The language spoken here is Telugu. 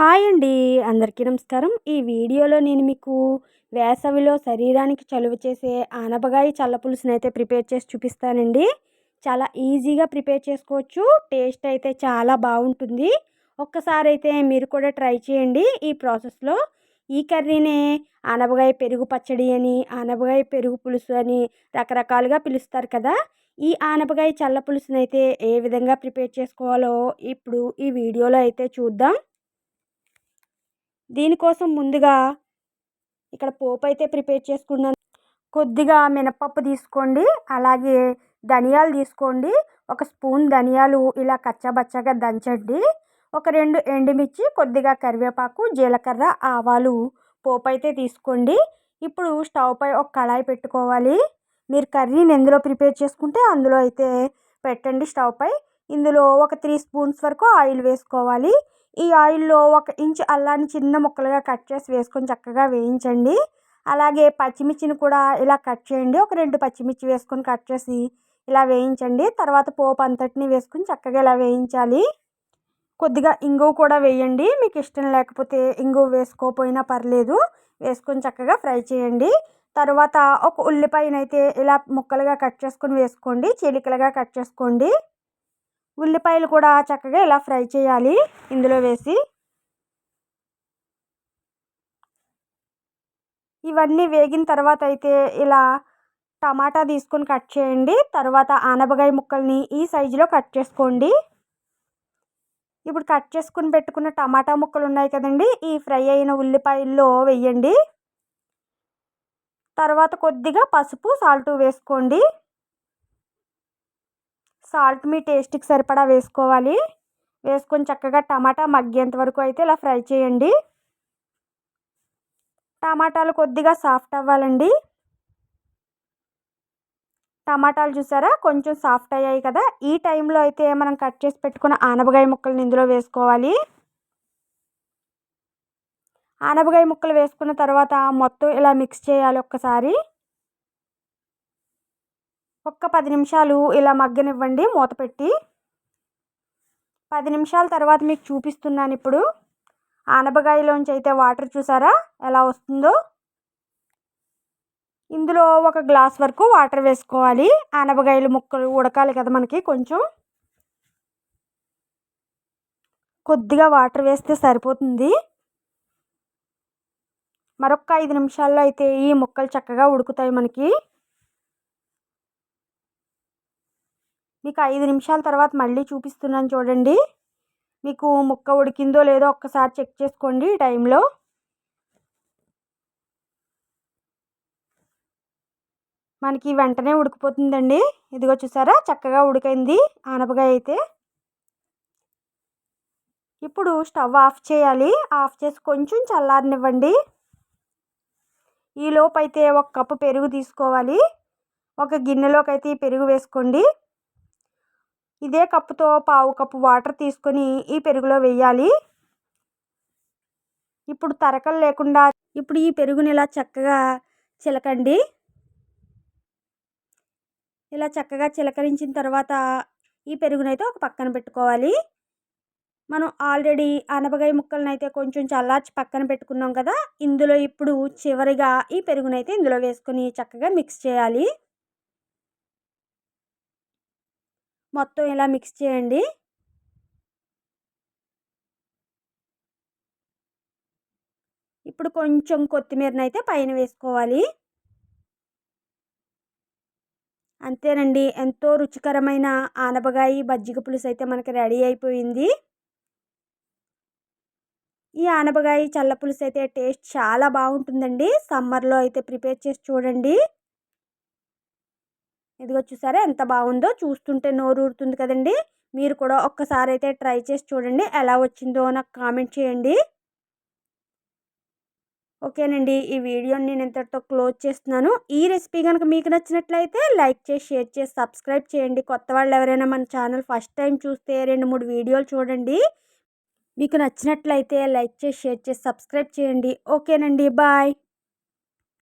హాయ్ అండి. అందరికీ నమస్కారం. ఈ వీడియోలో నేను మీకు వేసవిలో శరీరానికి చలువ చేసే ఆనపకాయ చల్లపులుసునైతే ప్రిపేర్ చేసి చూపిస్తానండి. చాలా ఈజీగా ప్రిపేర్ చేసుకోవచ్చు. టేస్ట్ అయితే చాలా బాగుంటుంది. ఒక్కసారైతే మీరు కూడా ట్రై చేయండి ఈ ప్రాసెస్‌లో. ఈ కర్రీనే ఆనపకాయ పెరుగు పచ్చడి అని, ఆనపకాయ పెరుగు పులుసు అని రకరకాలుగా పిలుస్తారు కదా! ఈ ఆనపకాయ చల్ల పులుసునైతే ఏ విధంగా ప్రిపేర్ చేసుకోవాలో ఇప్పుడు ఈ వీడియోలో అయితే చూద్దాం. దీనికోసం ముందుగా ఇక్కడ పోపైతే ప్రిపేర్ చేసుకున్నాను. కొద్దిగా మినపప్పు తీసుకోండి. అలాగే ధనియాలు తీసుకోండి. ఒక స్పూన్ ధనియాలు ఇలా కచ్చాబచ్చాగా దంచండి. ఒక 2 ఎండుమిర్చి, కొద్దిగా కరివేపాకు, జీలకర్ర, ఆవాలు పోపైతే తీసుకోండి. ఇప్పుడు స్టవ్ పై ఒక కళాయి పెట్టుకోవాలి. మీరు కర్రీని ఎందులో ప్రిపేర్ చేసుకుంటే అందులో అయితే పెట్టండి స్టవ్ పై. ఇందులో ఒక 3 స్పూన్స్ వరకు ఆయిల్ వేసుకోవాలి. ఈ ఆయిల్‌లో 1 ఇంచ్ అల్లాన్ని చిన్న ముక్కలుగా కట్ చేసి వేసుకొని చక్కగా వేయించండి. అలాగే పచ్చిమిర్చిని కూడా ఇలా కట్ చేయండి. ఒక 2 పచ్చిమిర్చి వేసుకొని కట్ చేసి ఇలా వేయించండి. తర్వాత పోపు అంతటిని వేసుకొని చక్కగా ఇలా వేయించాలి. కొద్దిగా ఇంగువ కూడా వేయండి. మీకు ఇష్టం లేకపోతే ఇంగువ వేసుకోకపోయినా పర్లేదు. వేసుకొని చక్కగా ఫ్రై చేయండి. తర్వాత ఒక ఉల్లిపాయనైతే ఇలా ముక్కలుగా కట్ చేసుకొని వేసుకోండి. చీలికలుగా కట్ చేసుకోండి. ఉల్లిపాయలు కూడా చక్కగా ఇలా ఫ్రై చేయాలి ఇందులో వేసి. ఇవన్నీ వేగిన తర్వాత అయితే ఇలా టమాటా తీసుకొని కట్ చేయండి. తర్వాత ఆనపకాయ ముక్కల్ని ఈ సైజులో కట్ చేసుకోండి. ఇప్పుడు కట్ చేసుకుని పెట్టుకున్న టమాటా ముక్కలు ఉన్నాయి కదండి, ఈ ఫ్రై అయిన ఉల్లిపాయల్లో వేయండి. తర్వాత కొద్దిగా పసుపు, సాల్ట్ వేసుకోండి. సాల్ట్ మీ టేస్ట్‌కి సరిపడా వేసుకోవాలి. వేసుకొని చక్కగా టమాటా మగ్గేంత వరకు అయితే ఇలా ఫ్రై చేయండి. టమాటాలు కొద్దిగా సాఫ్ట్ అవ్వాలండి. టమాటాలు చూసారా కొంచెం సాఫ్ట్ అయ్యాయి కదా! ఈ టైంలో అయితే మనం కట్ చేసి పెట్టుకున్న ఆనపకాయ ముక్కల్ని ఇందులో వేసుకోవాలి. ఆనపకాయ ముక్కలు వేసుకున్న తర్వాత మొత్తం ఇలా మిక్స్ చేయాలి ఒక్కసారి. ఒక్క 10 నిమిషాలు ఇలా మగ్గనివ్వండి మూత పెట్టి. 10 నిమిషాల తర్వాత మీకు చూపిస్తున్నాను ఇప్పుడు. ఆనపకాయలోంచి అయితే వాటర్ చూసారా ఎలా వస్తుందో? ఇందులో ఒక గ్లాస్ వరకు వాటర్ వేసుకోవాలి. ఆనపకాయలు ముక్కలు ఉడకాలి కదా మనకి కొంచెం. కొద్దిగా వాటర్ వేస్తే సరిపోతుంది. మరొక 5 నిమిషాల్లో అయితే ఈ ముక్కలు చక్కగా ఉడుకుతాయి మనకి. మీకు 5 నిమిషాల తర్వాత మళ్ళీ చూపిస్తున్నాను చూడండి. మీకు ముక్క ఉడికిందో లేదో ఒక్కసారి చెక్ చేసుకోండి ఈ టైంలో. మనకి వెంటనే ఉడికిపోతుందండి. ఇదిగో చూసారా చక్కగా ఉడికింది ఆనపకాయ అయితే. ఇప్పుడు స్టవ్ ఆఫ్ చేయాలి. ఆఫ్ చేసి కొంచెం చల్లారనివ్వండి. ఈలోపు అయితే 1 కప్పు పెరుగు తీసుకోవాలి. ఒక గిన్నెలోకి అయితే ఈ పెరుగు వేసుకోండి. ఇదే కప్పుతో పావు కప్పు వాటర్ తీసుకొని ఈ పెరుగులో వేయాలి. ఇప్పుడు తరకలు లేకుండా ఇప్పుడు ఈ పెరుగుని ఇలా చక్కగా చిలకండి. ఇలా చక్కగా చిలకరించిన తర్వాత ఈ పెరుగునైతే ఒక పక్కన పెట్టుకోవాలి. మనం ఆల్రెడీ ఆనపకాయ ముక్కలనైతే కొంచెం చల్లార్చి పక్కన పెట్టుకున్నాం కదా! ఇందులో ఇప్పుడు చివరిగా ఈ పెరుగునైతే ఇందులో వేసుకొని చక్కగా మిక్స్ చేయాలి. మొత్తం ఇలా మిక్స్ చేయండి. ఇప్పుడు కొంచెం కొత్తిమీరనైతే పైన వేసుకోవాలి. అంతేనండి. ఎంతో రుచికరమైన ఆనపకాయ మజ్జిగ పులుసు అయితే మనకి రెడీ అయిపోయింది. ఈ ఆనపకాయ చల్ల పులుసు అయితే టేస్ట్ చాలా బాగుంటుందండి. సమ్మర్‌లో అయితే ప్రిపేర్ చేసి చూడండి. ఇదిగో చూసారా ఎంత బాగుందో? చూస్తుంటే నోరు ఊరుతుంది కదండీ! మీరు కూడా ఒక్కసారి అయితే ట్రై చేసి చూడండి. ఎలా వచ్చిందో నాకు కామెంట్ చేయండి. ఓకేనండి. ఈ వీడియోని నేను ఇంతటితో క్లోజ్ చేస్తున్నాను. ఈ రెసిపీ గనుక మీకు నచ్చినట్లయితే లైక్ చేసి, షేర్ చేసి, సబ్స్క్రైబ్ చేయండి. కొత్త వాళ్ళు ఎవరైనా మన ఛానల్ ఫస్ట్ టైం చూస్తే 2, 3 వీడియోలు చూడండి. మీకు నచ్చినట్లయితే లైక్ చేసి, షేర్ చేసి, సబ్స్క్రైబ్ చేయండి. ఓకేనండి. బాయ్.